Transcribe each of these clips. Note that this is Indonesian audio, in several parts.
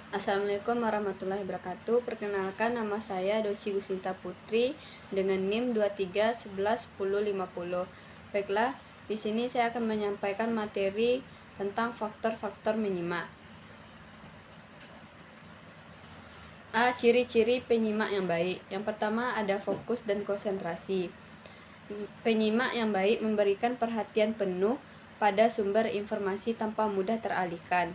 Assalamualaikum warahmatullahi wabarakatuh. Perkenalkan, nama saya Doci Gusinta Putri dengan NIM 23111050. Baiklah, di sini saya akan menyampaikan materi tentang faktor-faktor menyimak. A. Ciri-ciri penyimak yang baik. Yang pertama ada fokus dan konsentrasi. Penyimak yang baik memberikan perhatian penuh pada sumber informasi tanpa mudah teralihkan.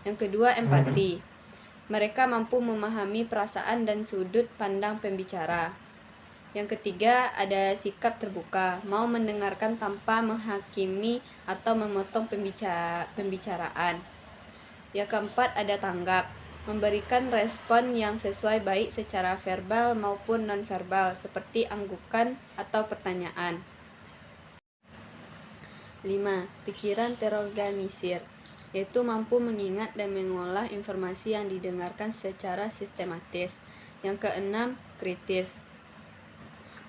Yang kedua, empati. Mereka mampu memahami perasaan dan sudut pandang pembicara. Yang ketiga, ada sikap terbuka, mau mendengarkan tanpa menghakimi atau memotong pembicaraan. Yang keempat, ada tanggap, memberikan respon yang sesuai baik secara verbal maupun nonverbal, seperti anggukan atau pertanyaan. 5. Pikiran terorganisir, yaitu mampu mengingat dan mengolah informasi yang didengarkan secara sistematis. Yang keenam, kritis,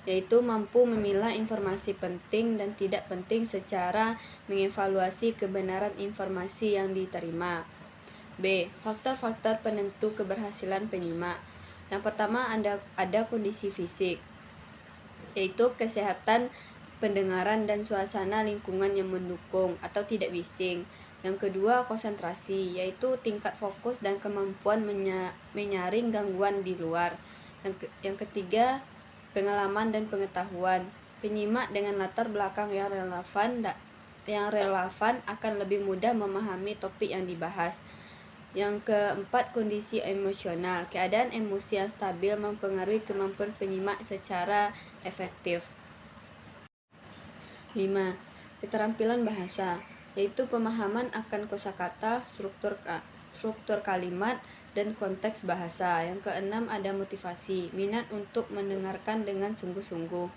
yaitu mampu memilah informasi penting dan tidak penting secara mengevaluasi kebenaran informasi yang diterima. B. Faktor-faktor penentu keberhasilan penyimak. Yang pertama ada kondisi fisik, yaitu kesehatan pendengaran dan suasana lingkungan yang mendukung atau tidak bising. Yang kedua, konsentrasi, yaitu tingkat fokus dan kemampuan menyaring gangguan di luar. Yang ketiga, pengalaman dan pengetahuan. Penyimak dengan latar belakang yang relevan akan lebih mudah memahami topik yang dibahas. Yang keempat, kondisi emosional. Keadaan emosi yang stabil mempengaruhi kemampuan penyimak secara efektif. 5. Keterampilan bahasa, yaitu pemahaman akan kosakata, struktur kalimat, dan konteks bahasa. Yang keenam, ada motivasi, minat untuk mendengarkan dengan sungguh-sungguh.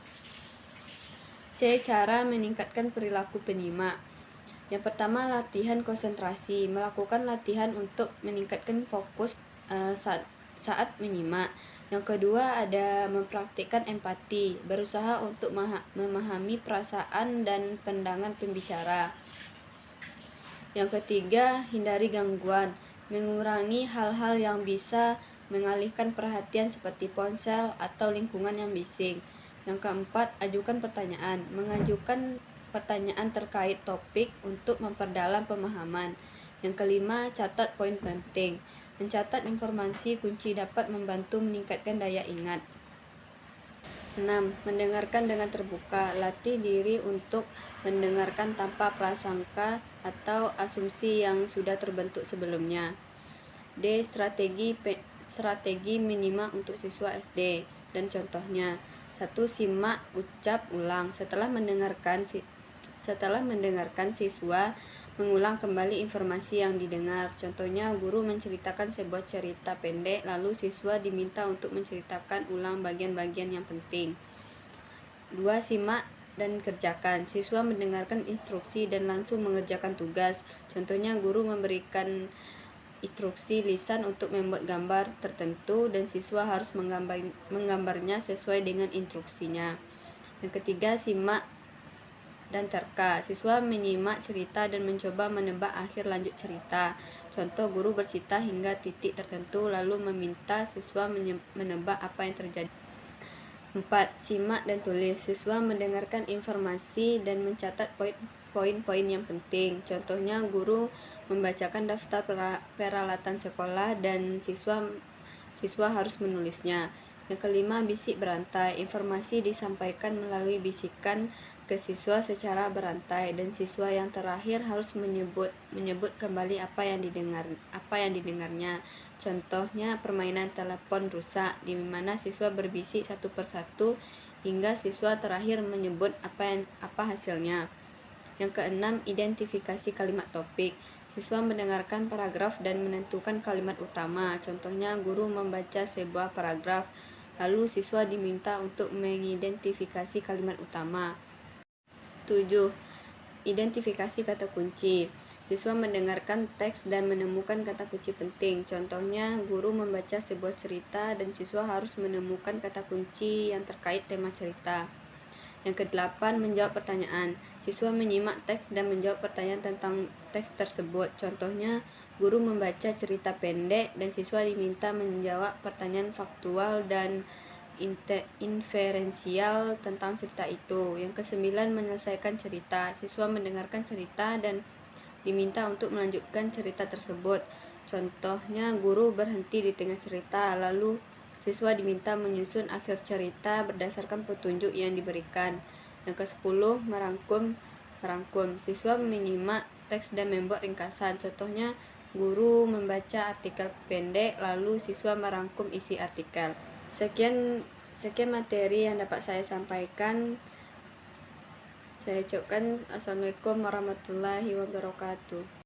C. Cara meningkatkan perilaku penyimak. Yang pertama, latihan konsentrasi, melakukan latihan untuk meningkatkan fokus saat menyimak. Yang kedua, ada mempraktikkan empati, berusaha untuk memahami perasaan dan pandangan pembicara. Yang ketiga, hindari gangguan, mengurangi hal-hal yang bisa mengalihkan perhatian seperti ponsel atau lingkungan yang bising. Yang keempat, ajukan pertanyaan, mengajukan pertanyaan terkait topik untuk memperdalam pemahaman. Yang kelima, catat poin penting. Mencatat informasi kunci dapat membantu meningkatkan daya ingat. 6. Mendengarkan dengan terbuka. Latih diri untuk mendengarkan tanpa prasangka atau asumsi yang sudah terbentuk sebelumnya. D. Strategi menyimak untuk siswa SD dan contohnya. 1. Simak, ucap, ulang. Setelah mendengarkan, siswa mengulang kembali informasi yang didengar. Contohnya, guru menceritakan sebuah cerita pendek, lalu siswa diminta untuk menceritakan ulang bagian-bagian yang penting. 2. Simak dan kerjakan. Siswa mendengarkan instruksi dan langsung mengerjakan tugas. Contohnya, guru memberikan instruksi lisan untuk membuat gambar tertentu dan siswa harus menggambarnya sesuai dengan instruksinya. Yang ketiga, simak dan terka. Siswa menyimak cerita dan mencoba menebak akhir lanjut cerita. Contoh, guru bercerita hingga titik tertentu lalu meminta siswa menebak apa yang terjadi. 4. Simak dan tulis. Siswa mendengarkan informasi dan mencatat poin-poin yang penting. Contohnya, guru membacakan daftar peralatan sekolah dan siswa harus menulisnya. Yang kelima, bisik berantai. Informasi disampaikan melalui bisikan ke siswa secara berantai dan siswa yang terakhir harus menyebut kembali apa yang didengarnya. Contohnya, permainan telepon rusak, di mana siswa berbisik satu persatu hingga siswa terakhir menyebut apa hasilnya. Yang keenam, identifikasi kalimat topik. Siswa mendengarkan paragraf dan menentukan kalimat utama. Contohnya, guru membaca sebuah paragraf, lalu siswa diminta untuk mengidentifikasi kalimat utama. 7. Identifikasi kata kunci. Siswa mendengarkan teks dan menemukan kata kunci penting. Contohnya, guru membaca sebuah cerita dan siswa harus menemukan kata kunci yang terkait tema cerita. Yang kedelapan, menjawab pertanyaan. Siswa menyimak teks dan menjawab pertanyaan tentang teks tersebut. Contohnya, Guru membaca cerita pendek dan siswa diminta menjawab pertanyaan faktual dan inferensial tentang cerita itu. Yang kesembilan, menyelesaikan cerita. Siswa mendengarkan cerita dan diminta untuk melanjutkan cerita tersebut. Contohnya, guru berhenti di tengah cerita, lalu siswa diminta menyusun akhir cerita berdasarkan petunjuk yang diberikan. Yang ke-10, merangkum. Siswa menyimak teks dan membuat ringkasan. Contohnya, guru membaca artikel pendek, lalu siswa merangkum isi artikel. Sekian materi yang dapat saya sampaikan. Saya ucapkan assalamualaikum warahmatullahi wabarakatuh.